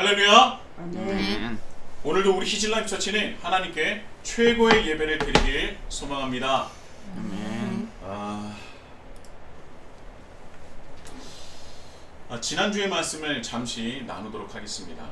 할렐루야. 아멘. 오늘도 우리 히즐라임 처치는 하나님께 최고의 예배를 드리길 소망합니다. 아멘. 지난주의 말씀을 잠시 나누도록 하겠습니다.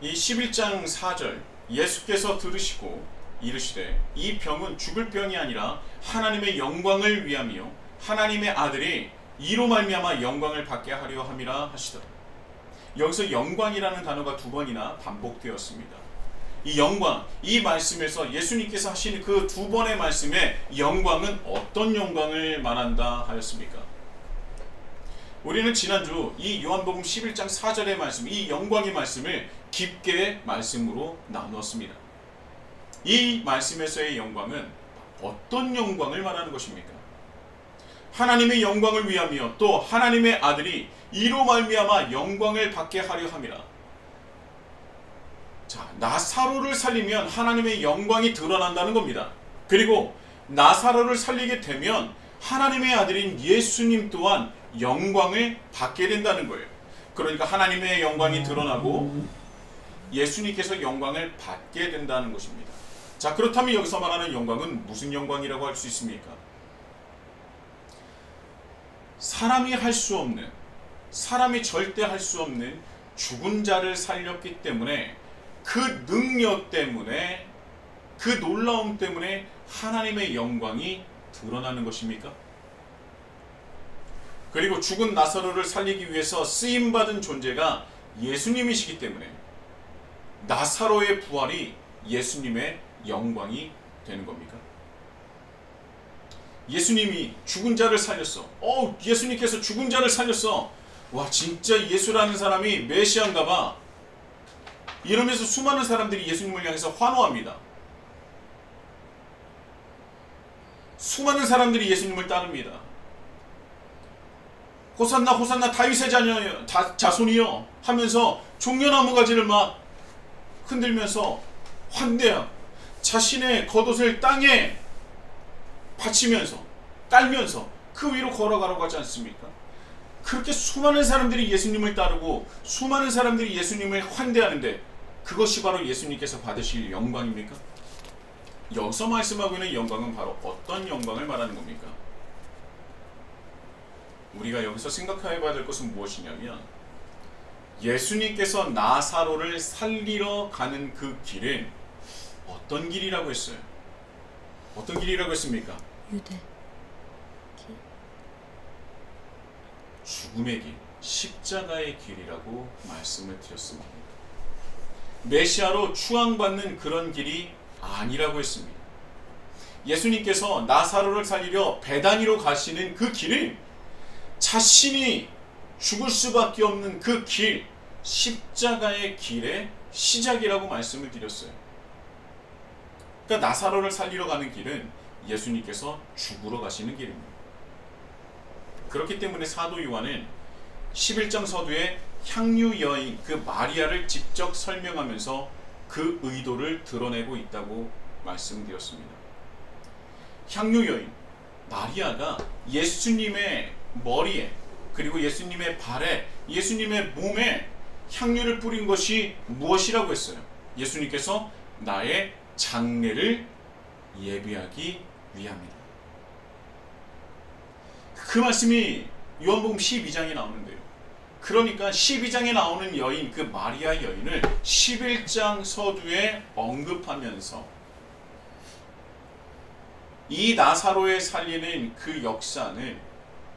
이 11장 4절 예수께서 들으시고 이르시되 이 병은 죽을 병이 아니라 하나님의 영광을 위함이요 하나님의 아들이 이로 말미암아 영광을 받게 하려 함이라 하시더라. 여기서 영광이라는 단어가 두 번이나 반복되었습니다. 이 영광, 이 말씀에서 예수님께서 하신 그 두 번의 말씀에 영광은 어떤 영광을 말한다 하였습니까? 우리는 지난주 이 요한복음 11장 4절의 말씀, 이 영광의 말씀을 깊게 말씀으로 나누었습니다. 이 말씀에서의 영광은 어떤 영광을 말하는 것입니까? 하나님의 영광을 위함이요 또 하나님의 아들이 이로 말미암아 영광을 받게 하려 함이라. 자, 나사로를 살리면 하나님의 영광이 드러난다는 겁니다. 그리고 나사로를 살리게 되면 하나님의 아들인 예수님 또한 영광을 받게 된다는 거예요. 그러니까 하나님의 영광이 드러나고 예수님께서 영광을 받게 된다는 것입니다. 자, 그렇다면 여기서 말하는 영광은 무슨 영광이라고 할 수 있습니까? 사람이 할 수 없는, 사람이 절대 할 수 없는 죽은 자를 살렸기 때문에 그 능력 때문에 그 놀라움 때문에 하나님의 영광이 드러나는 것입니까? 그리고 죽은 나사로를 살리기 위해서 쓰임받은 존재가 예수님이시기 때문에 나사로의 부활이 예수님의 영광이 되는 겁니까? 예수님이 죽은 자를 살렸어. 예수님께서 죽은 자를 살렸어. 와, 진짜 예수라는 사람이 메시아인가 봐. 이러면서 수많은 사람들이 예수님을 향해서 환호합니다. 수많은 사람들이 예수님을 따릅니다. 호산나 호산나 다윗의 자손이여 하면서 종려나무 가지를 막 흔들면서 환대하고 자신의 겉옷을 땅에 받치면서 깔면서 그 위로 걸어가라고 하지 않습니까? 그렇게 수많은 사람들이 예수님을 따르고 수많은 사람들이 예수님을 환대하는데 그것이 바로 예수님께서 받으실 영광입니까? 여기서 말씀하고 있는 영광은 바로 어떤 영광을 말하는 겁니까? 우리가 여기서 생각해 봐야 될 것은 무엇이냐면 예수님께서 나사로를 살리러 가는 그 길은 어떤 길이라고 했어요? 어떤 길이라고 했습니까? 유대 죽음의 길, 십자가의 길이라고 말씀을 드렸습니다. 메시아로 추앙받는 그런 길이 아니라고 했습니다. 예수님께서 나사로를 살리려 베다니로 가시는 그 길은 자신이 죽을 수밖에 없는 그 길, 십자가의 길의 시작이라고 말씀을 드렸어요. 그러니까 나사로를 살리러 가는 길은 예수님께서 죽으러 가시는 길입니다. 그렇기 때문에 사도 요한은 11장 서두에 향유 여인 그 마리아를 직접 설명하면서 그 의도를 드러내고 있다고 말씀드렸습니다. 향유 여인 마리아가 예수님의 머리에 그리고 예수님의 발에 예수님의 몸에 향유를 뿌린 것이 무엇이라고 했어요? 예수님께서 나의 장례를 예비하기 위함이다. 그 말씀이 요한복음 12장에 나오는데요. 그러니까 12장에 나오는 여인, 그 마리아 여인을 11장 서두에 언급하면서 이 나사로에 살리는 그 역사는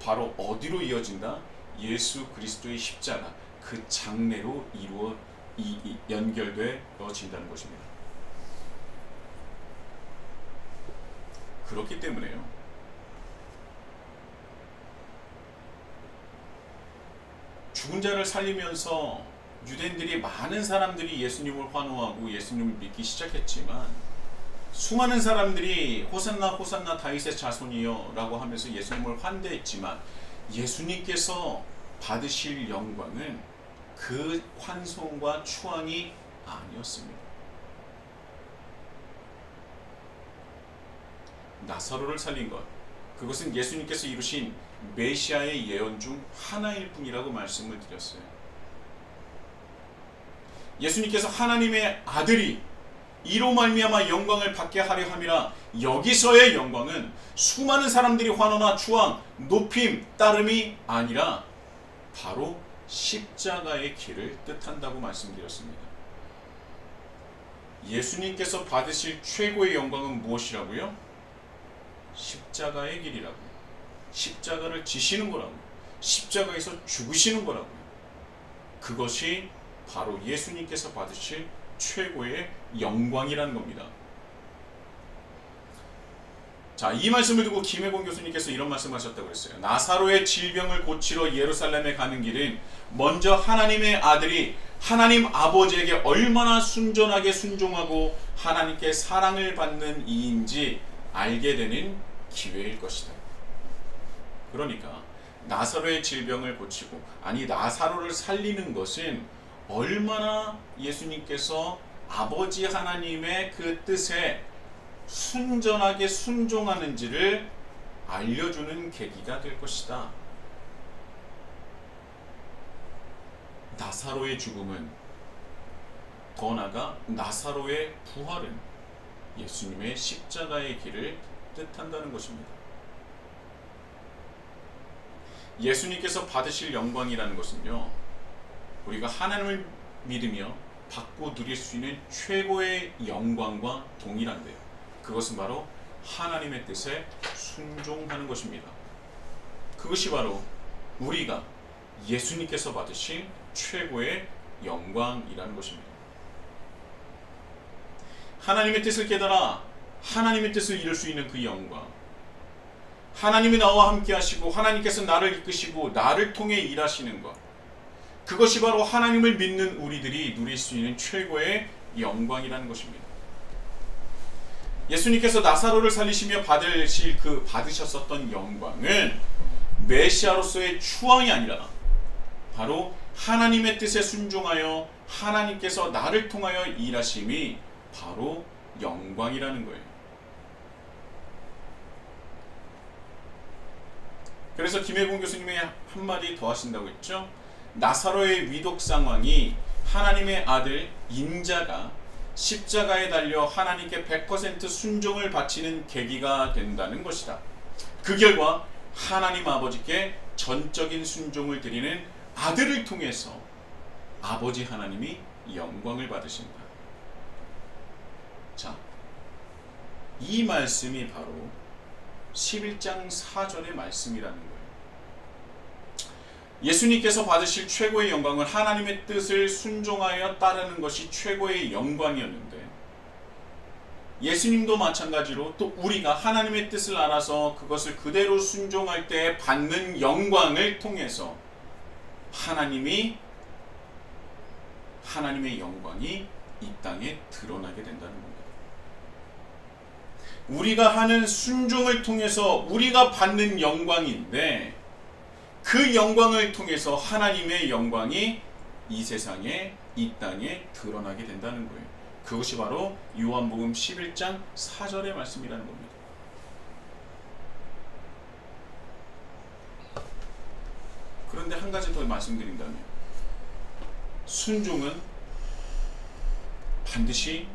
바로 어디로 이어진다? 예수 그리스도의 십자가, 그 장례로 연결되어진다는 것입니다. 그렇기 때문에요. 죽은 자를 살리면서 유대인들이 많은 사람들이 예수님을 환호하고 예수님을 믿기 시작했지만 수많은 사람들이 호산나 호산나 다윗의 자손이여 라고 하면서 예수님을 환대했지만 예수님께서 받으실 영광은 그 환송과 추앙이 아니었습니다. 나사로를 살린 것, 그것은 예수님께서 이루신 메시아의 예언 중 하나일 뿐이라고 말씀을 드렸어요. 예수님께서 하나님의 아들이 이로 말미암아 영광을 받게 하려 함이라. 여기서의 영광은 수많은 사람들이 환호나 추앙, 높임, 따름이 아니라 바로 십자가의 길을 뜻한다고 말씀드렸습니다. 예수님께서 받으실 최고의 영광은 무엇이라고요? 십자가의 길이라고요. 십자가를 지시는 거라고요. 십자가에서 죽으시는 거라고요. 그것이 바로 예수님께서 받으실 최고의 영광이라는 겁니다. 자, 이 말씀을 두고 김혜곤 교수님께서 이런 말씀하셨다고 했어요. 나사로의 질병을 고치러 예루살렘에 가는 길은 먼저 하나님의 아들이 하나님 아버지에게 얼마나 순전하게 순종하고 하나님께 사랑을 받는 이인지 알게 되는 기회일 것이다. 그러니까 나사로의 질병을 고치고, 아니 나사로를 살리는 것은 얼마나 예수님께서 아버지 하나님의 그 뜻에 순전하게 순종하는지를 알려주는 계기가 될 것이다. 나사로의 죽음은, 더 나아가 나사로의 부활은 예수님의 십자가의 길을 뜻한다는 것입니다. 예수님께서 받으실 영광이라는 것은요, 우리가 하나님을 믿으며 받고 누릴 수 있는 최고의 영광과 동일한데요. 그것은 바로 하나님의 뜻에 순종하는 것입니다. 그것이 바로 우리가 예수님께서 받으신 최고의 영광이라는 것입니다. 하나님의 뜻을 깨달아 하나님의 뜻을 이룰 수 있는 그 영광, 하나님이 나와 함께 하시고 하나님께서 나를 이끄시고 나를 통해 일하시는 것, 그것이 바로 하나님을 믿는 우리들이 누릴 수 있는 최고의 영광이라는 것입니다. 예수님께서 나사로를 살리시며 받으셨었던 영광은 메시아로서의 추앙이 아니라 바로 하나님의 뜻에 순종하여 하나님께서 나를 통하여 일하심이 바로 영광이라는 거예요. 그래서 김혜곤 교수님이 한마디 더 하신다고 했죠. 나사로의 위독 상황이 하나님의 아들 인자가 십자가에 달려 하나님께 100% 순종을 바치는 계기가 된다는 것이다. 그 결과 하나님 아버지께 전적인 순종을 드리는 아들을 통해서 아버지 하나님이 영광을 받으신다. 자, 이 말씀이 바로 11장 4절의 말씀이라는 거예요. 예수님께서 받으실 최고의 영광은 하나님의 뜻을 순종하여 따르는 것이 최고의 영광이었는데, 예수님도 마찬가지로 또 우리가 하나님의 뜻을 알아서 그것을 그대로 순종할 때 받는 영광을 통해서 하나님의 영광이 이 땅에 드러나게 된다는 겁니다. 우리가 하는 순종을 통해서 우리가 받는 영광인데, 그 영광을 통해서 하나님의 영광이 이 세상에, 이 땅에 드러나게 된다는 거예요. 그것이 바로 요한복음 11장 4절의 말씀이라는 겁니다. 그런데 한 가지 더 말씀드린다면, 순종은 반드시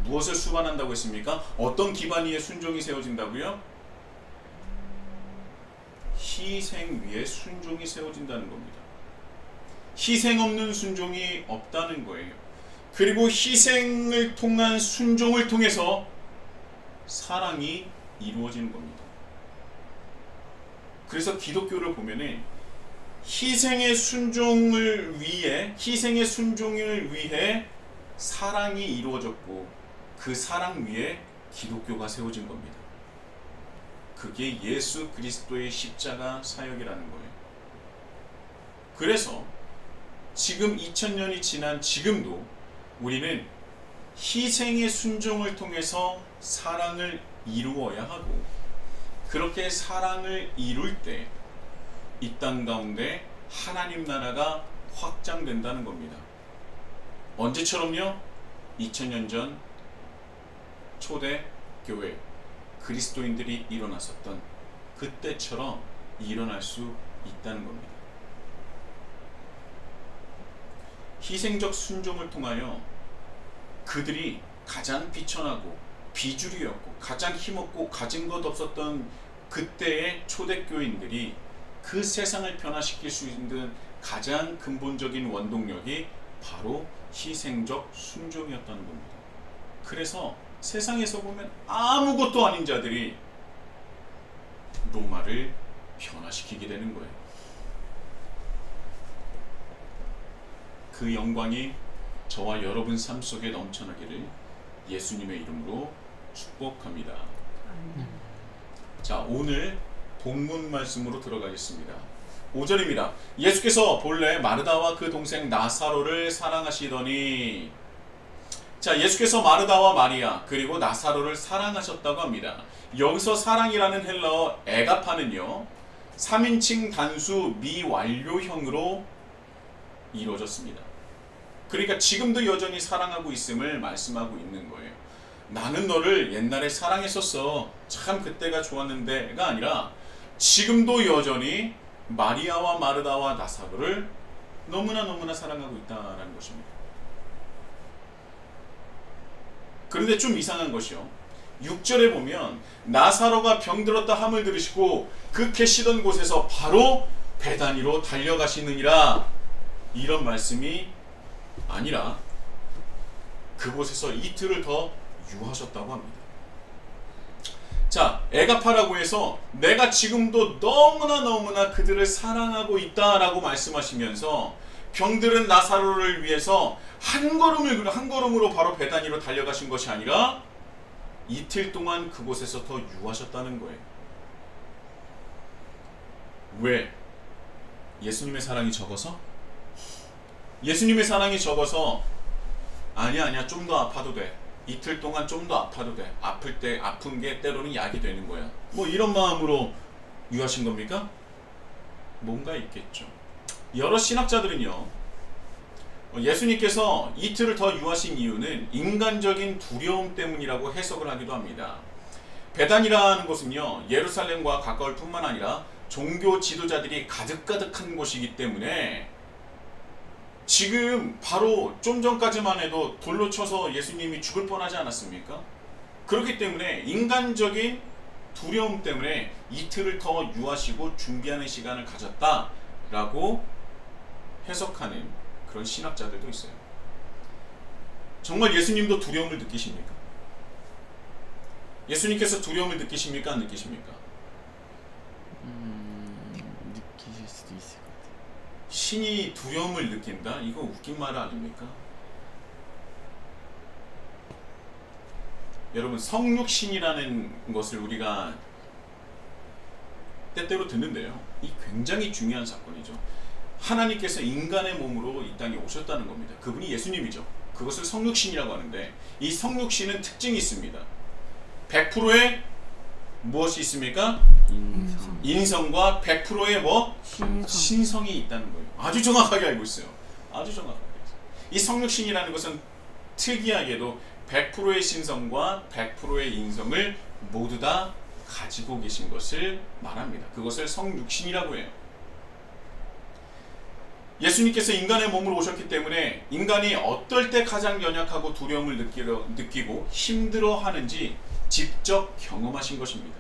무엇을 수반한다고 했습니까? 어떤 기반 위에 순종이 세워진다고요? 희생 위에 순종이 세워진다는 겁니다. 희생 없는 순종이 없다는 거예요. 그리고 희생을 통한 순종을 통해서 사랑이 이루어지는 겁니다. 그래서 기독교를 보면은 희생의 순종을 위해 사랑이 이루어졌고, 그 사랑 위에 기독교가 세워진 겁니다. 그게 예수 그리스도의 십자가 사역이라는 거예요. 그래서 지금 2000년이 지난 지금도 우리는 희생의 순종을 통해서 사랑을 이루어야 하고, 그렇게 사랑을 이룰 때 이 땅 가운데 하나님 나라가 확장된다는 겁니다. 언제처럼요? 2000년 전 초대 교회 그리스도인들이 일어났었던 그때처럼 일어날 수 있다는 겁니다. 희생적 순종을 통하여 그들이 가장 비천하고 비주류였고 가장 힘없고 가진 것 없었던 그때의 초대교인들이 그 세상을 변화시킬 수 있는 가장 근본적인 원동력이 바로 희생적 순종이었다는 겁니다. 그래서 세상에서 보면 아무것도 아닌 자들이 로마를 변화시키게 되는 거예요. 그 영광이 저와 여러분 삶 속에 넘쳐나기를 예수님의 이름으로 축복합니다. 자, 오늘 본문 말씀으로 들어가겠습니다. 5절입니다. 예수께서 본래 마르다와 그 동생 나사로를 사랑하시더니, 자, 예수께서 마르다와 마리아 그리고 나사로를 사랑하셨다고 합니다. 여기서 사랑이라는 헬라어 에가파는요 3인칭 단수 미완료형으로 이루어졌습니다. 그러니까 지금도 여전히 사랑하고 있음을 말씀하고 있는 거예요. 나는 너를 옛날에 사랑했었어, 참 그때가 좋았는데가 아니라 지금도 여전히 마리아와 마르다와 나사로를 너무나 사랑하고 있다는 것입니다. 그런데 좀 이상한 것이요, 6절에 보면 나사로가 병들었다 함을 들으시고 그 계시던 곳에서 바로 베다니로 달려가시느니라, 이런 말씀이 아니라 그곳에서 이틀을 더 유하셨다고 합니다. 자, 에가파라고 해서 내가 지금도 너무나 그들을 사랑하고 있다라고 말씀하시면서 병들은 나사로를 위해서 한 걸음으로 바로 베다니로 달려가신 것이 아니라 이틀 동안 그곳에서 더 유하셨다는 거예요. 왜? 예수님의 사랑이 적어서? 예수님의 사랑이 적어서 아니야 좀 더 아파도 돼, 이틀 동안 좀 더 아파도 돼, 아플 때 아픈 게 때로는 약이 되는 거야, 뭐 이런 마음으로 유하신 겁니까? 뭔가 있겠죠. 여러 신학자들은요, 예수님께서 이틀을 더 유하신 이유는 인간적인 두려움 때문이라고 해석을 하기도 합니다. 베단이라는 곳은요 예루살렘과 가까울 뿐만 아니라 종교 지도자들이 가득한 곳이기 때문에 지금 바로 좀 전까지만 해도 돌로 쳐서 예수님이 죽을 뻔하지 않았습니까? 그렇기 때문에 인간적인 두려움 때문에 이틀을 더 유하시고 준비하는 시간을 가졌다라고 해석하는 그런 신학자들도 있어요. 정말 예수님도 두려움을 느끼십니까? 예수님께서 두려움을 느끼십니까? 안 느끼십니까? 느끼실 수도 있을 것 같아요. 신이 두려움을 느낀다? 이거 웃긴 말 아닙니까? 여러분, 성육신이라는 것을 우리가 때때로 듣는데요, 이 굉장히 중요한 사건이죠. 하나님께서 인간의 몸으로 이 땅에 오셨다는 겁니다. 그분이 예수님이죠. 그것을 성육신이라고 하는데, 이 성육신은 특징이 있습니다. 100%의 무엇이 있습니까? 인성과 100%의 뭐? 신성이 있다는 거예요. 아주 정확하게 알고 있어요. 아주 정확하게. 이 성육신이라는 것은 특이하게도 100%의 신성과 100%의 인성을 모두 다 가지고 계신 것을 말합니다. 그것을 성육신이라고 해요. 예수님께서 인간의 몸으로 오셨기 때문에 인간이 어떨 때 가장 연약하고 두려움을 느끼고 힘들어하는지 직접 경험하신 것입니다.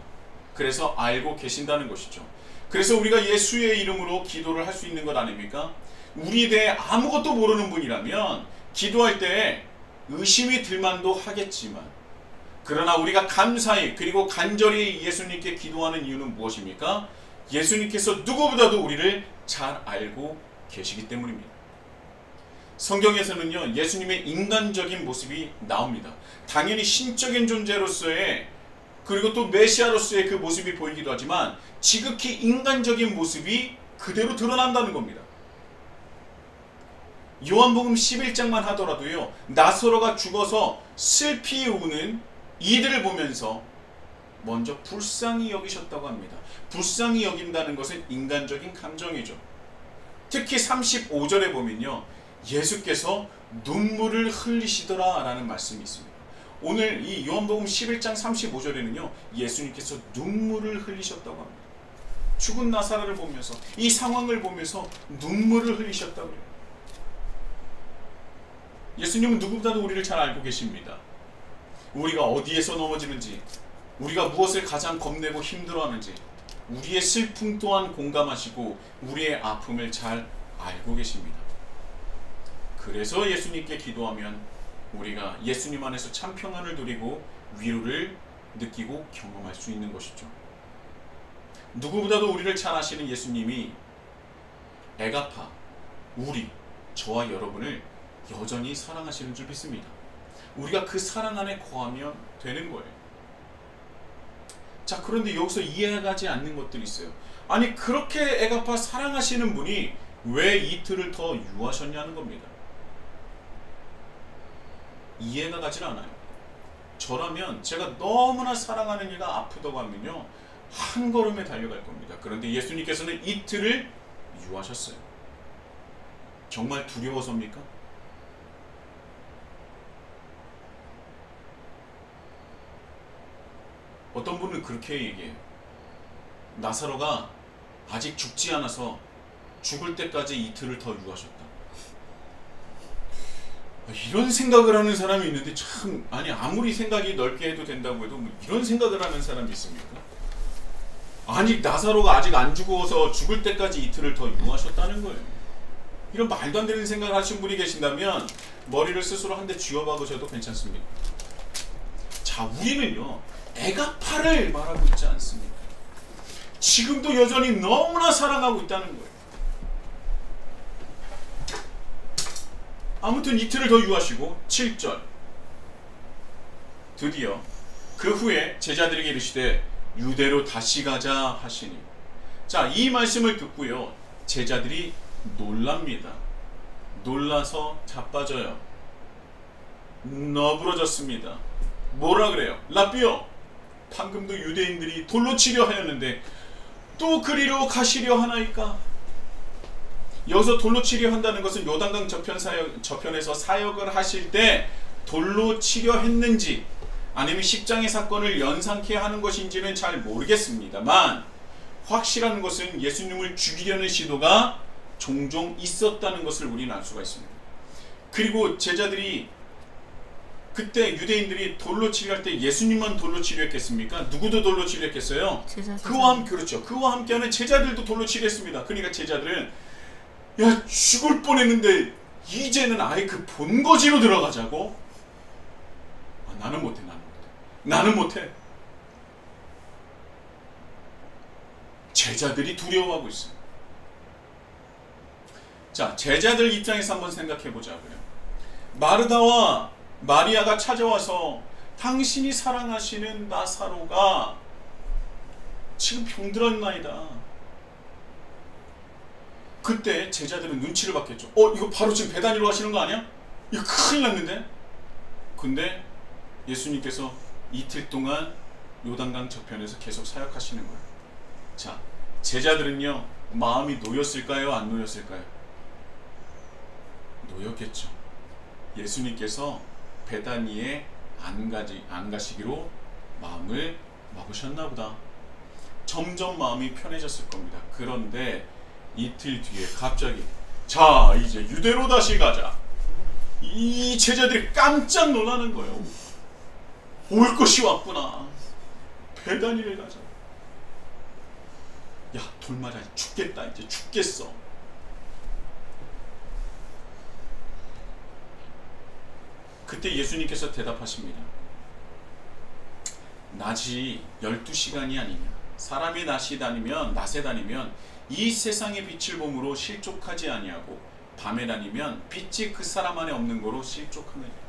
그래서 알고 계신다는 것이죠. 그래서 우리가 예수의 이름으로 기도를 할 수 있는 것 아닙니까? 우리에 대해 아무것도 모르는 분이라면 기도할 때 의심이 들만도 하겠지만, 그러나 우리가 감사히 그리고 간절히 예수님께 기도하는 이유는 무엇입니까? 예수님께서 누구보다도 우리를 잘 알고 계시기 때문입니다. 성경에서는요, 예수님의 인간적인 모습이 나옵니다. 당연히 신적인 존재로서의, 그리고 또 메시아로서의 그 모습이 보이기도 하지만 지극히 인간적인 모습이 그대로 드러난다는 겁니다. 요한복음 11장만 하더라도요, 나사로가 죽어서 슬피 우는 이들을 보면서 먼저 불쌍히 여기셨다고 합니다. 불쌍히 여긴다는 것은 인간적인 감정이죠. 특히 35절에 보면요, 예수께서 눈물을 흘리시더라 라는 말씀이 있습니다. 오늘 이 요한복음 11장 35절에는요 예수님께서 눈물을 흘리셨다고 합니다. 죽은 나사로를 보면서 이 상황을 보면서 눈물을 흘리셨다고 해요. 예수님은 누구보다도 우리를 잘 알고 계십니다. 우리가 어디에서 넘어지는지, 우리가 무엇을 가장 겁내고 힘들어하는지, 우리의 슬픔 또한 공감하시고 우리의 아픔을 잘 알고 계십니다. 그래서 예수님께 기도하면 우리가 예수님 안에서 참 평안을 누리고 위로를 느끼고 경험할 수 있는 것이죠. 누구보다도 우리를 잘 아시는 예수님이 에가파, 우리, 저와 여러분을 여전히 사랑하시는 줄 믿습니다. 우리가 그 사랑 안에 거하면 되는 거예요. 자, 그런데 여기서 이해가지 않는 것들이 있어요. 아니, 그렇게 에가파 사랑하시는 분이 왜 이틀을 더 유하셨냐는 겁니다. 이해가 가질 않아요. 저라면 제가 너무나 사랑하는 이가 아프다고 하면요, 한 걸음에 달려갈 겁니다. 그런데 예수님께서는 이틀을 유하셨어요. 정말 두려워서입니까? 어떤 분은 그렇게 얘기해요. 나사로가 아직 죽지 않아서 죽을 때까지 이틀을 더 유하셨다. 이런 생각을 하는 사람이 있는데 참, 아니, 아무리 생각이 넓게 해도 된다고 해도 뭐 이런 생각을 하는 사람이 있습니까? 아니, 나사로가 아직 안 죽어서 죽을 때까지 이틀을 더 유하셨다는 거예요. 이런 말도 안 되는 생각을 하신 분이 계신다면 머리를 스스로 한 대 쥐어박으셔도 괜찮습니다. 자, 우리는요, 에가파를 말하고 있지 않습니까? 지금도 여전히 너무나 사랑하고 있다는 거예요. 아무튼 이틀을 더 유하시고 7절, 드디어 그 후에 제자들에게 이르시되 유대로 다시 가자 하시니. 자, 이 말씀을 듣고요, 제자들이 놀랍니다. 놀라서 자빠져요. 너부러졌습니다. 뭐라 그래요? 라삐요, 방금도 유대인들이 돌로 치려 하였는데 또 그리로 가시려 하나이까? 여기서 돌로 치려 한다는 것은 요단강 저편에서 사역을 하실 때 돌로 치려 했는지 아니면 십장의 사건을 연상케 하는 것인지는 잘 모르겠습니다만, 확실한 것은 예수님을 죽이려는 시도가 종종 있었다는 것을 우리는 알 수가 있습니다. 그리고 제자들이 그때 유대인들이 돌로 치려할 때 예수님만 돌로 치려했겠습니까? 누구도 돌로 치려했겠어요? 그렇죠. 그와 함께하는 제자들도 돌로 치려했습니다. 그러니까 제자들은, 야, 죽을 뻔했는데 이제는 아예 그 본거지로 들어가자고? 나는 못해. 제자들이 두려워하고 있어요. 자, 제자들 입장에서 한번 생각해 보자고요. 마르다와 마리아가 찾아와서 당신이 사랑하시는 나사로가 지금 병들었나이다. 그때 제자들은 눈치를 봤겠죠. 이거 바로 지금 베다니로 가시는 거 아니야? 이거 큰일 났는데? 근데 예수님께서 이틀 동안 요단강 저편에서 계속 사역하시는 거예요. 자, 제자들은요, 마음이 놓였을까요? 안 놓였을까요? 놓였겠죠. 예수님께서 베다니에 안 가시기로 마음을 먹으셨나 보다. 점점 마음이 편해졌을 겁니다. 그런데 이틀 뒤에 갑자기, 자, 이제 유대로 다시 가자. 이 제자들이 깜짝 놀라는 거예요. 올 것이 왔구나. 베다니를 가자. 야, 돌 맞아 죽겠다. 이제 죽겠어. 그때 예수님께서 대답하십니다. 낮이 12시간이 아니냐. 사람이 낮에 다니면 이 세상의 빛을 몸으로 실족하지 아니하고 밤에 다니면 빛이 그 사람 안에 없는 거로 실족하느니라.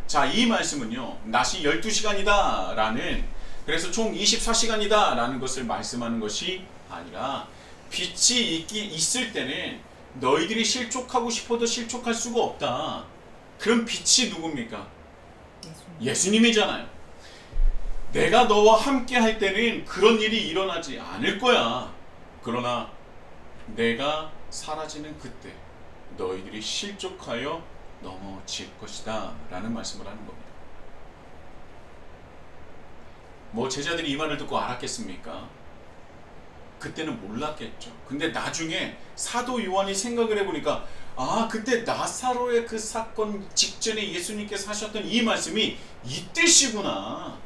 자, 이 말씀은요, 낮이 12시간이다 라는, 그래서 총 24시간이다 라는 것을 말씀하는 것이 아니라, 빛이 있을 때는 너희들이 실족하고 싶어도 실족할 수가 없다. 그럼 빛이 누굽니까? 예수님이잖아요. 내가 너와 함께 할 때는 그런 일이 일어나지 않을 거야. 그러나 내가 사라지는 그때 너희들이 실족하여 넘어질 것이다 라는 말씀을 하는 겁니다. 뭐 제자들이 이 말을 듣고 알았겠습니까? 그때는 몰랐겠죠. 근데 나중에 사도 요한이 생각을 해보니까 아, 그때 나사로의 그 사건 직전에 예수님께서 하셨던 이 말씀이 이 뜻이구나.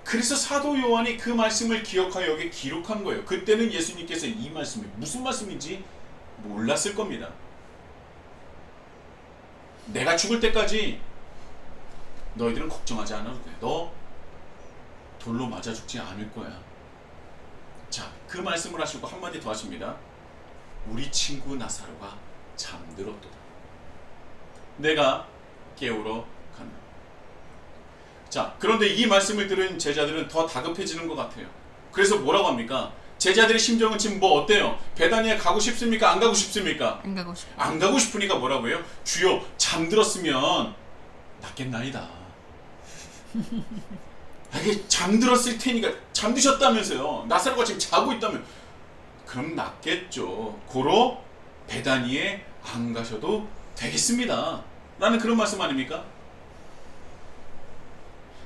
그래서 사도 요한이 그 말씀을 기억하여 여기 기록한 거예요. 그때는 예수님께서 이 말씀이 무슨 말씀인지 몰랐을 겁니다. 내가 죽을 때까지 너희들은 걱정하지 않아도 돼. 너 돌로 맞아 죽지 않을 거야. 자, 그 말씀을 하시고 한마디 더 하십니다. 우리 친구 나사로가 잠들었도다. 내가 깨우러 간다. 자, 그런데 이 말씀을 들은 제자들은 더 다급해지는 것 같아요. 그래서 뭐라고 합니까? 제자들의 심정은 지금 뭐 어때요? 베다니에 가고 싶습니까? 안 가고 싶습니까? 안 가고 싶어. 안 가고 싶으니까 뭐라고 해요? 주여, 잠들었으면 낫겠나이다. 이게 잠들었을 테니까, 잠드셨다면서요. 나사로가 지금 자고 있다면 그럼 낫겠죠. 고로 베다니에 안 가셔도 되겠습니다. 라는 그런 말씀 아닙니까?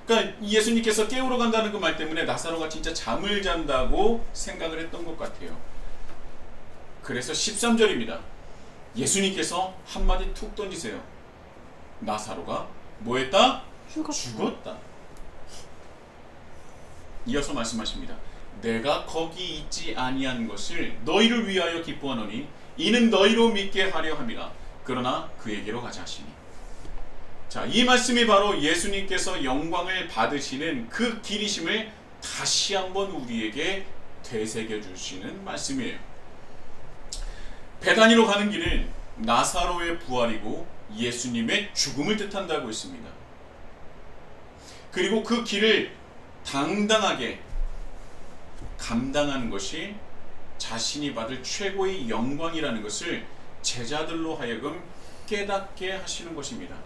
그러니까 예수님께서 깨우러 간다는 그 말 때문에 나사로가 진짜 잠을 잔다고 생각을 했던 것 같아요. 그래서 13절입니다. 예수님께서 한마디 툭 던지세요. 나사로가 뭐 했다? 죽었다. 이어서 말씀하십니다. 내가 거기 있지 아니한 것을 너희를 위하여 기뻐하노니 이는 너희로 믿게 하려 함이라. 그러나 그에게로 가자 하시니. 자, 이 말씀이 바로 예수님께서 영광을 받으시는 그 길이심을 다시 한번 우리에게 되새겨 주시는 말씀이에요. 베다니로 가는 길은 나사로의 부활이고 예수님의 죽음을 뜻한다고 했습니다. 그리고 그 길을 당당하게 감당하는 것이 자신이 받을 최고의 영광이라는 것을 제자들로 하여금 깨닫게 하시는 것입니다.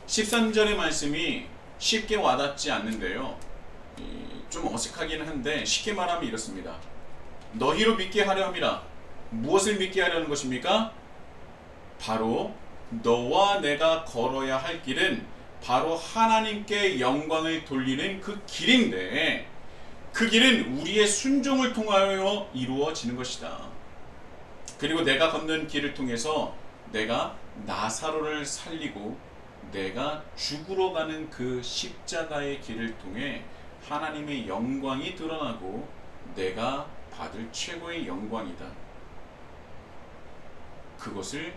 13절의 말씀이 쉽게 와닿지 않는데요. 좀 어색하긴 한데 쉽게 말하면 이렇습니다. 너희로 믿게 하려 함이라. 무엇을 믿게 하려는 것입니까? 바로 너와 내가 걸어야 할 길은 바로 하나님께 영광을 돌리는 그 길인데 그 길은 우리의 순종을 통하여 이루어지는 것이다. 그리고 내가 걷는 길을 통해서 내가 나사로를 살리고 내가 죽으러 가는 그 십자가의 길을 통해 하나님의 영광이 드러나고 내가 받을 최고의 영광이다. 그것을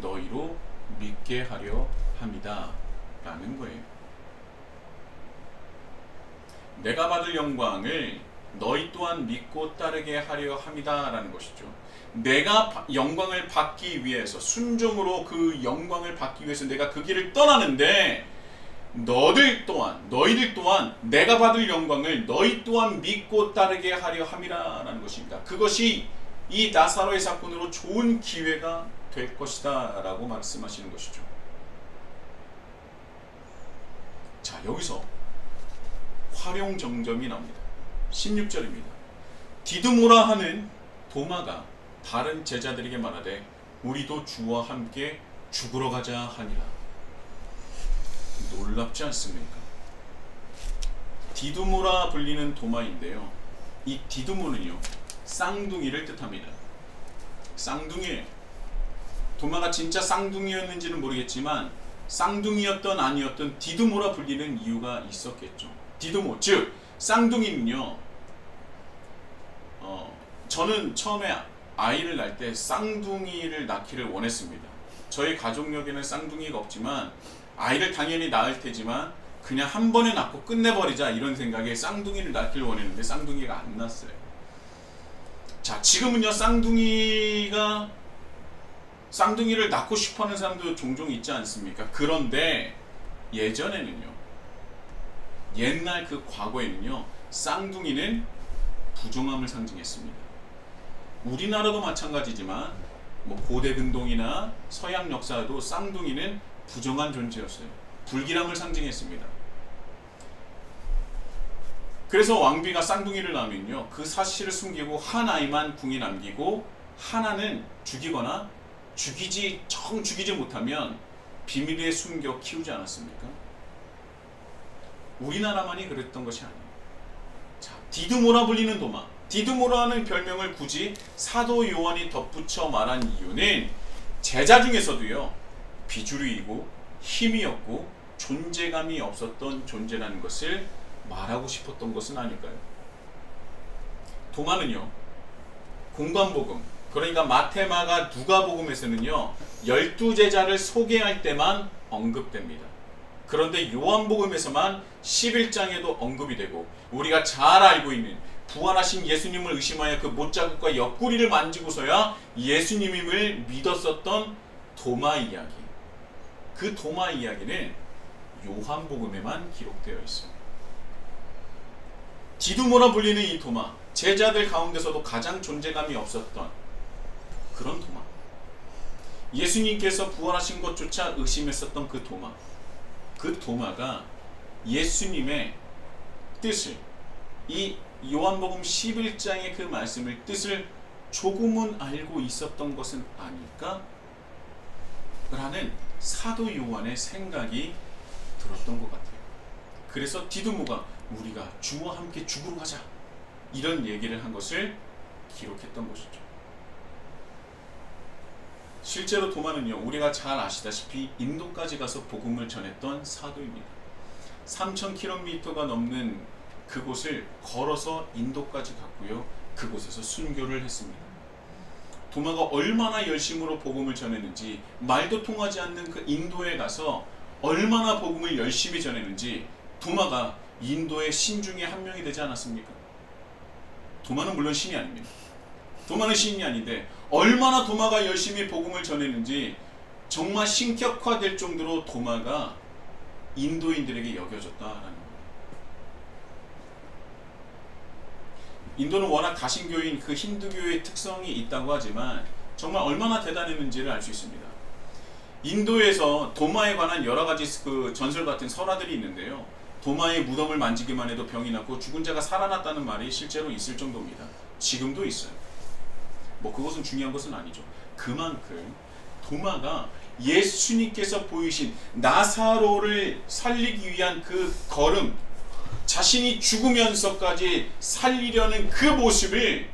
너희로 믿게 하려 함이다 라는 거예요. 내가 받을 영광을 너희 또한 믿고 따르게 하려 함이다 라는 것이죠. 내가 영광을 받기 위해서 순종으로 그 영광을 받기 위해서 내가 그 길을 떠나는데 너희들 또한 내가 받을 영광을 너희 또한 믿고 따르게 하려 함이라 라는 것입니다. 그것이 이 나사로의 사건으로 좋은 기회가 될 것이다 라고 말씀하시는 것이죠. 자, 여기서 활용정점이 나옵니다. 16절입니다. 디두모라 하는 도마가 다른 제자들에게 말하되 우리도 주와 함께 죽으러 가자 하니라. 놀랍지 않습니까? 디두모라 불리는 도마인데요. 이 디두모는요, 쌍둥이를 뜻합니다. 쌍둥이에요. 도마가 진짜 쌍둥이였는지는 모르겠지만 쌍둥이였던 아니었던 디두모라 불리는 이유가 있었겠죠. 디두모, 즉 쌍둥이는요, 저는 처음에 아이를 낳을 때 쌍둥이를 낳기를 원했습니다. 저희 가족력에는 쌍둥이가 없지만 아이를 당연히 낳을 테지만 그냥 한 번에 낳고 끝내버리자 이런 생각에 쌍둥이를 낳기를 원했는데 쌍둥이가 안 났어요. 자, 지금은요, 쌍둥이를 낳고 싶어하는 사람도 종종 있지 않습니까? 그런데 예전에는요, 옛날 그 과거에는요, 쌍둥이는 부정함을 상징했습니다. 우리나라도 마찬가지지만 뭐 고대 근동이나 서양 역사도 쌍둥이는 부정한 존재였어요. 불길함을 상징했습니다. 그래서 왕비가 쌍둥이를 낳으면요, 그 사실을 숨기고 한 아이만 궁에 남기고 하나는 죽이거나 죽이지 못하면 비밀에 숨겨 키우지 않았습니까? 우리나라만이 그랬던 것이 아니에요. 자, 디두모라 불리는 도마. 디두모라는 별명을 굳이 사도 요한이 덧붙여 말한 이유는 제자 중에서도요, 비주류이고 힘이 없고 존재감이 없었던 존재라는 것을 말하고 싶었던 것은 아닐까요? 도마는요, 공관복음, 그러니까 마태, 마가, 누가복음에서는요 12제자를 소개할 때만 언급됩니다. 그런데 요한복음에서만 11장에도 언급이 되고, 우리가 잘 알고 있는 부활하신 예수님을 의심하여 그 못자국과 옆구리를 만지고서야 예수님임을 믿었었던 도마 이야기, 그 도마 이야기는 요한복음에만 기록되어 있습니다. 디두모라 불리는 이 도마, 제자들 가운데서도 가장 존재감이 없었던 그런 도마, 예수님께서 부활하신 것조차 의심했었던 그 도마, 그 도마가 예수님의 뜻을, 이 요한복음 11장의 그 말씀을 뜻을 조금은 알고 있었던 것은 아닐까? 라는 사도 요한의 생각이 들었던 것 같아요. 그래서 디두모가 우리가 주와 함께 죽으러 가자, 이런 얘기를 한 것을 기록했던 것이죠. 실제로 도마는요, 우리가 잘 아시다시피 인도까지 가서 복음을 전했던 사도입니다. 3000km가 넘는 그곳을 걸어서 인도까지 갔고요, 그곳에서 순교를 했습니다. 도마가 얼마나 열심으로 복음을 전했는지, 말도 통하지 않는 그 인도에 가서 얼마나 복음을 열심히 전했는지, 도마가 인도의 신 중에 한 명이 되지 않았습니까? 도마는 물론 신이 아닙니다. 도마는 신이 아닌데 얼마나 도마가 열심히 복음을 전했는지 정말 신격화될 정도로 도마가 인도인들에게 여겨졌다라는 겁니다. 인도는 워낙 다신교인 그 힌두교의 특성이 있다고 하지만 정말 얼마나 대단했는지를 알 수 있습니다. 인도에서 도마에 관한 여러 가지 그 전설 같은 설화들이 있는데요, 도마의 무덤을 만지기만 해도 병이 낫고 죽은 자가 살아났다는 말이 실제로 있을 정도입니다. 지금도 있어요. 뭐 그것은 중요한 것은 아니죠. 그만큼 도마가 예수님께서 보이신 나사로를 살리기 위한 그 걸음, 자신이 죽으면서까지 살리려는 그 모습을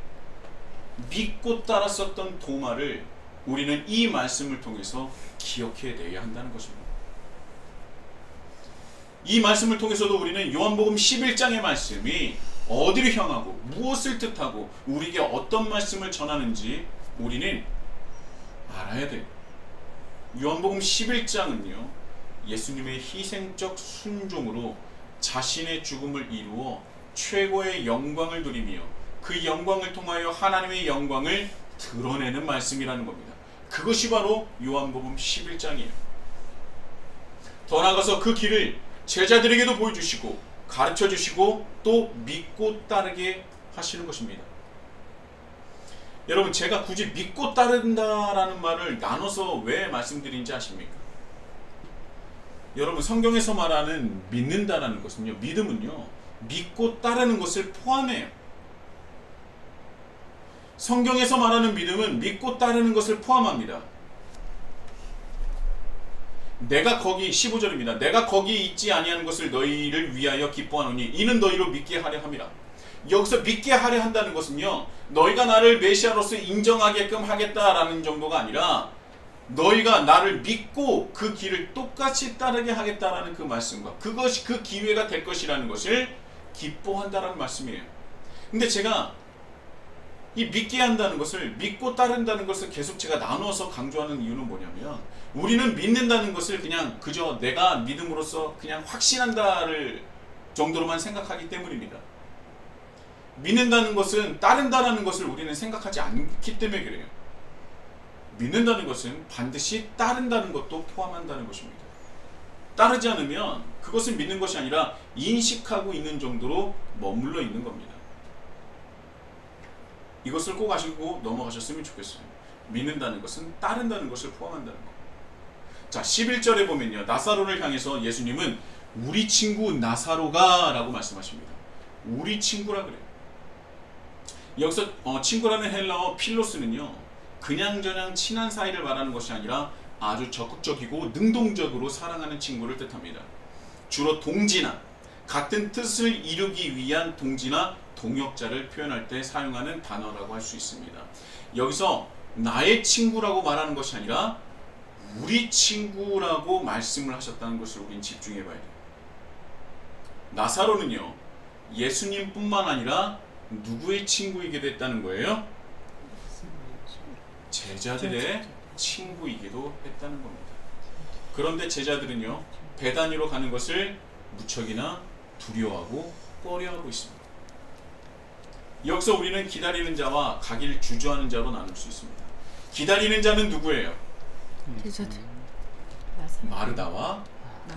믿고 따랐었던 도마를 우리는 이 말씀을 통해서 기억해내야 한다는 것입니다. 이 말씀을 통해서도 우리는 요한복음 11장의 말씀이 어디를 향하고 무엇을 뜻하고 우리에게 어떤 말씀을 전하는지 우리는 알아야 돼요. 요한복음 11장은요, 예수님의 희생적 순종으로 자신의 죽음을 이루어 최고의 영광을 누리며 그 영광을 통하여 하나님의 영광을 드러내는 말씀이라는 겁니다. 그것이 바로 요한복음 11장이에요. 더 나아가서 그 길을 제자들에게도 보여주시고 가르쳐주시고 또 믿고 따르게 하시는 것입니다. 여러분, 제가 굳이 믿고 따른다라는 말을 나눠서 왜 말씀드린지 아십니까? 여러분, 성경에서 말하는 믿는다라는 것은요, 믿음은요, 믿고 따르는 것을 포함해요. 성경에서 말하는 믿음은 믿고 따르는 것을 포함합니다. 내가 거기 15절입니다. 내가 거기 있지 아니하는 것을 너희를 위하여 기뻐하노니 이는 너희로 믿게 하려 함이라. 여기서 믿게 하려 한다는 것은요, 너희가 나를 메시아로서 인정하게끔 하겠다라는 정도가 아니라 너희가 나를 믿고 그 길을 똑같이 따르게 하겠다라는 그 말씀과 그것이 그 기회가 될 것이라는 것을 기뻐한다라는 말씀이에요. 근데 제가 이 믿게 한다는 것을, 믿고 따른다는 것을 계속 제가 나눠서 강조하는 이유는 뭐냐면, 우리는 믿는다는 것을 그냥 그저 내가 믿음으로써 그냥 확신한다를 정도로만 생각하기 때문입니다. 믿는다는 것은 따른다라는 것을 우리는 생각하지 않기 때문에 그래요. 믿는다는 것은 반드시 따른다는 것도 포함한다는 것입니다. 따르지 않으면 그것을 믿는 것이 아니라 인식하고 있는 정도로 머물러 있는 겁니다. 이것을 꼭 아시고 넘어가셨으면 좋겠어요. 믿는다는 것은 따른다는 것을 포함한다는 것. 자, 11절에 보면요, 나사로를 향해서 예수님은 우리 친구 나사로가 라고 말씀하십니다. 우리 친구라 그래요. 여기서 친구라는 헬라어 필로스는요, 그냥저냥 친한 사이를 말하는 것이 아니라 아주 적극적이고 능동적으로 사랑하는 친구를 뜻합니다. 주로 동지나 같은 뜻을 이루기 위한 동지나 동역자를 표현할 때 사용하는 단어라고 할 수 있습니다. 여기서 나의 친구라고 말하는 것이 아니라 우리 친구라고 말씀을 하셨다는 것을 우린 집중해 봐야 돼요. 나사로는요, 예수님뿐만 아니라 누구의 친구이기도 했다는 거예요? 제자들의 친구이기도 했다는 겁니다. 그런데 제자들은요, 베다니로 가는 것을 무척이나 두려워하고 꺼려하고 있습니다. 여기서 우리는 기다리는 자와 가길 주저하는 자로 나눌 수 있습니다. 기다리는 자는 누구예요? 제자들. 마르다와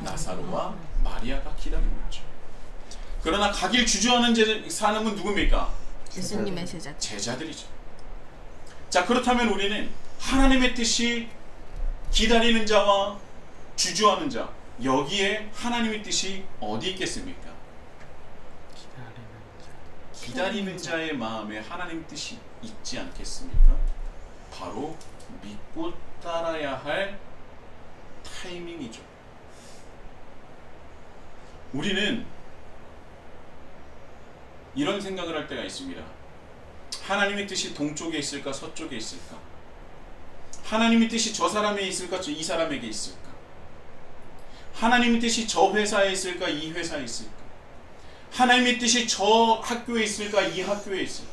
나사로와 마리아가 기다리는 거죠. 그러나 가길 주저하는 사람은 누굽니까? 예수님의 제자들. 제자들이죠. 자, 그렇다면 우리는 하나님의 뜻이 기다리는 자와 주저하는 자, 여기에 하나님의 뜻이 어디 있겠습니까? 기다리는 자의 마음에 하나님의 뜻이 있지 않겠습니까? 바로 믿고 따라야 할 타이밍이죠. 우리는 이런 생각을 할 때가 있습니다. 하나님의 뜻이 동쪽에 있을까 서쪽에 있을까? 하나님의 뜻이 저 사람에 있을까 이 사람에게 있을까? 하나님의 뜻이 저 회사에 있을까 이 회사에 있을까? 하나님의 뜻이 저 학교에 있을까 이 학교에 있을까?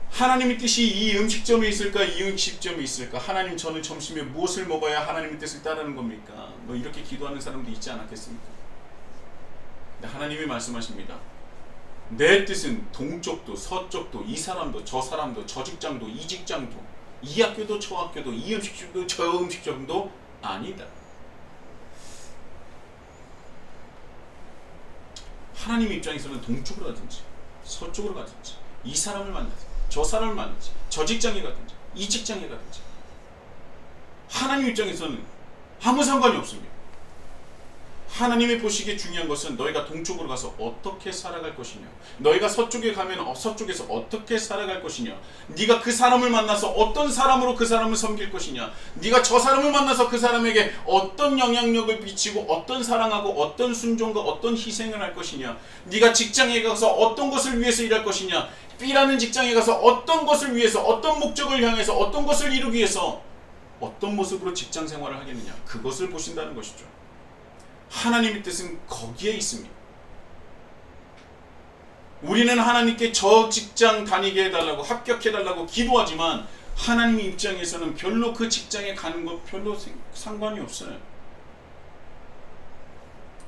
하나님의 뜻이 이 음식점에 있을까 이 음식점에 있을까? 하나님, 저는 점심에 무엇을 먹어야 하나님의 뜻을 따르는 겁니까? 뭐 이렇게 기도하는 사람도 있지 않았겠습니까? 근데 하나님이 말씀하십니다. 내 뜻은 동쪽도 서쪽도 이 사람도 저 사람도 저 직장도 이 직장도 이 학교도 저 학교도 이 음식점도 저 음식점도 아니다. 하나님 입장에서는 동쪽으로 가든지 서쪽으로 가든지 이 사람을 만나든지 저 사람을 만나든지 저 직장에 가든지 이 직장에 가든지 하나님 입장에서는 아무 상관이 없습니다. 하나님이 보시기에 중요한 것은 너희가 동쪽으로 가서 어떻게 살아갈 것이냐, 너희가 서쪽에 가면 서쪽에서 어떻게 살아갈 것이냐, 네가 그 사람을 만나서 어떤 사람으로 그 사람을 섬길 것이냐, 네가 저 사람을 만나서 그 사람에게 어떤 영향력을 미치고 어떤 사랑하고 어떤 순종과 어떤 희생을 할 것이냐, 네가 직장에 가서 어떤 것을 위해서 일할 것이냐, B라는 직장에 가서 어떤 것을 위해서 어떤 목적을 향해서 어떤 것을 이루기 위해서 어떤 모습으로 직장 생활을 하겠느냐, 그것을 보신다는 것이죠. 하나님의 뜻은 거기에 있습니다. 우리는 하나님께 저 직장 다니게 해달라고 합격해달라고 기도하지만 하나님 입장에서는 별로 그 직장에 가는 것 별로 상관이 없어요.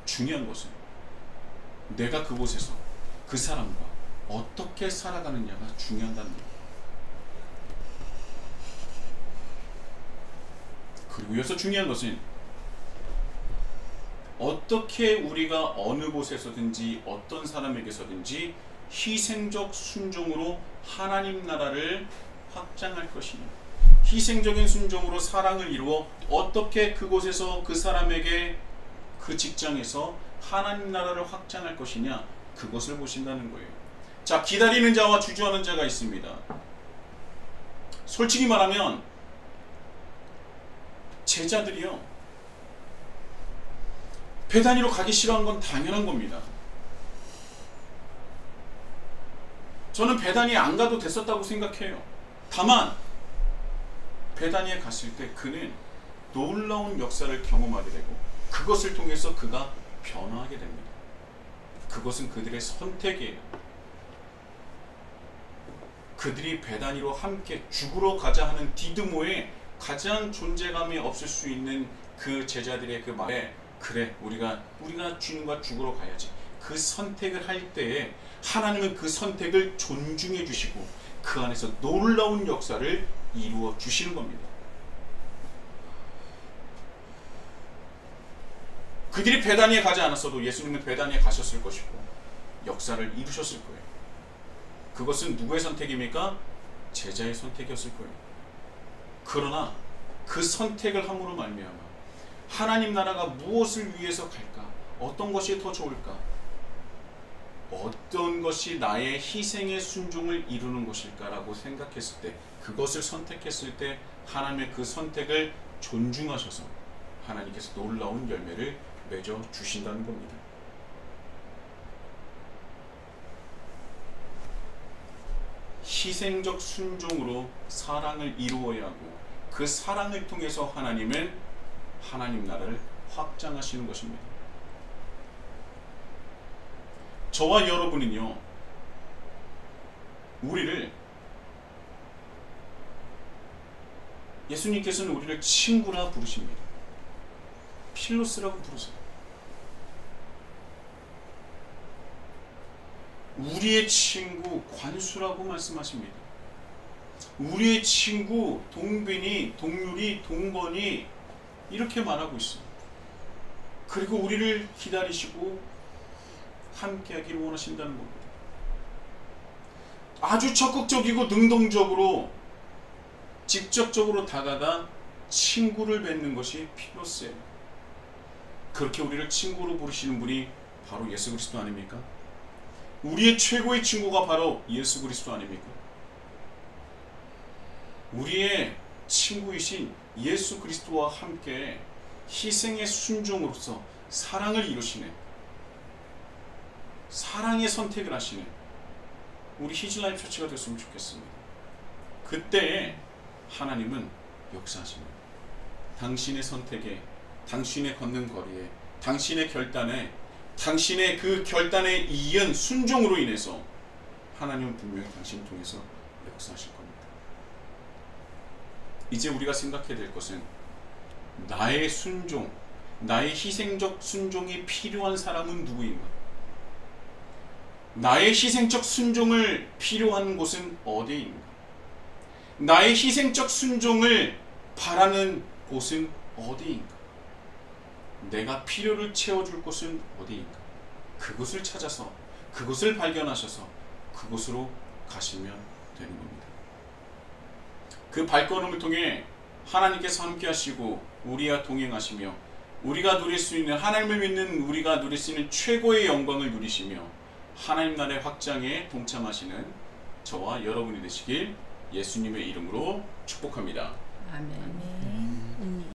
중요한 것은 내가 그곳에서 그 사람과 어떻게 살아가느냐가 중요하다는 거예요. 그리고 여기서 중요한 것은 어떻게 우리가 어느 곳에서든지 어떤 사람에게서든지 희생적 순종으로 하나님 나라를 확장할 것이냐, 희생적인 순종으로 사랑을 이루어 어떻게 그곳에서 그 사람에게 그 직장에서 하나님 나라를 확장할 것이냐, 그것을 보신다는 거예요. 자, 기다리는 자와 주저하는 자가 있습니다. 솔직히 말하면 제자들이요, 베다니로 가기 싫어하는 건 당연한 겁니다. 저는 베다니에 안 가도 됐었다고 생각해요. 다만 베다니에 갔을 때 그는 놀라운 역사를 경험하게 되고 그것을 통해서 그가 변화하게 됩니다. 그것은 그들의 선택이에요. 그들이 베다니로 함께 죽으러 가자 하는 디드모에 가장 존재감이 없을 수 있는 그 제자들의 그 말에, 그래, 우리가 주님과 죽으러 가야지, 그 선택을 할 때에 하나님은 그 선택을 존중해 주시고 그 안에서 놀라운 역사를 이루어 주시는 겁니다. 그들이 베다니에 가지 않았어도 예수님은 베다니에 가셨을 것이고 역사를 이루셨을 거예요. 그것은 누구의 선택입니까? 제자의 선택이었을 거예요. 그러나 그 선택을 함으로 말미암아 하나님 나라가 무엇을 위해서 갈까? 어떤 것이 더 좋을까? 어떤 것이 나의 희생의 순종을 이루는 것일까라고 생각했을 때, 그것을 선택했을 때 하나님의 그 선택을 존중하셔서 하나님께서 놀라운 열매를 맺어 주신다는 겁니다. 희생적 순종으로 사랑을 이루어야 하고 그 사랑을 통해서 하나님은 하나님 나라를 확장하시는 것입니다. 저와 여러분은요, 우리를 예수님께서는 우리를 친구라 부르십니다. 필로스라고 부르세요. 우리의 친구 관수라고 말씀하십니다. 우리의 친구 동빈이, 동률이, 동건이 이렇게 말하고 있어요. 그리고 우리를 기다리시고 함께하기를 원하신다는 겁니다. 아주 적극적이고 능동적으로 직접적으로 다가가 친구를 맺는 것이 필요세요. 그렇게 우리를 친구로 부르시는 분이 바로 예수 그리스도 아닙니까? 우리의 최고의 친구가 바로 예수 그리스도 아닙니까? 우리의 친구이신 예수 그리스도와 함께 희생의 순종으로서 사랑을 이루시는, 사랑의 선택을 하시는 우리 히즈라이프 처치가 됐으면 좋겠습니다. 그때 하나님은 역사하십니다. 당신의 선택에, 당신의 걷는 거리에, 당신의 결단에, 당신의 그 결단에 이은 순종으로 인해서 하나님은 분명히 당신을 통해서 역사하실 겁니다. 이제 우리가 생각해야 될 것은 나의 순종, 나의 희생적 순종이 필요한 사람은 누구인가? 나의 희생적 순종을 필요한 곳은 어디인가? 나의 희생적 순종을 바라는 곳은 어디인가? 내가 필요를 채워줄 곳은 어디인가? 그곳을 찾아서, 그곳을 발견하셔서 그곳으로 가시면 되는 겁니다. 그 발걸음을 통해 하나님께서 함께 하시고 우리와 동행하시며 우리가 누릴 수 있는, 하나님을 믿는 우리가 누릴 수 있는 최고의 영광을 누리시며 하나님 나라의 확장에 동참하시는 저와 여러분이 되시길 예수님의 이름으로 축복합니다. 아멘.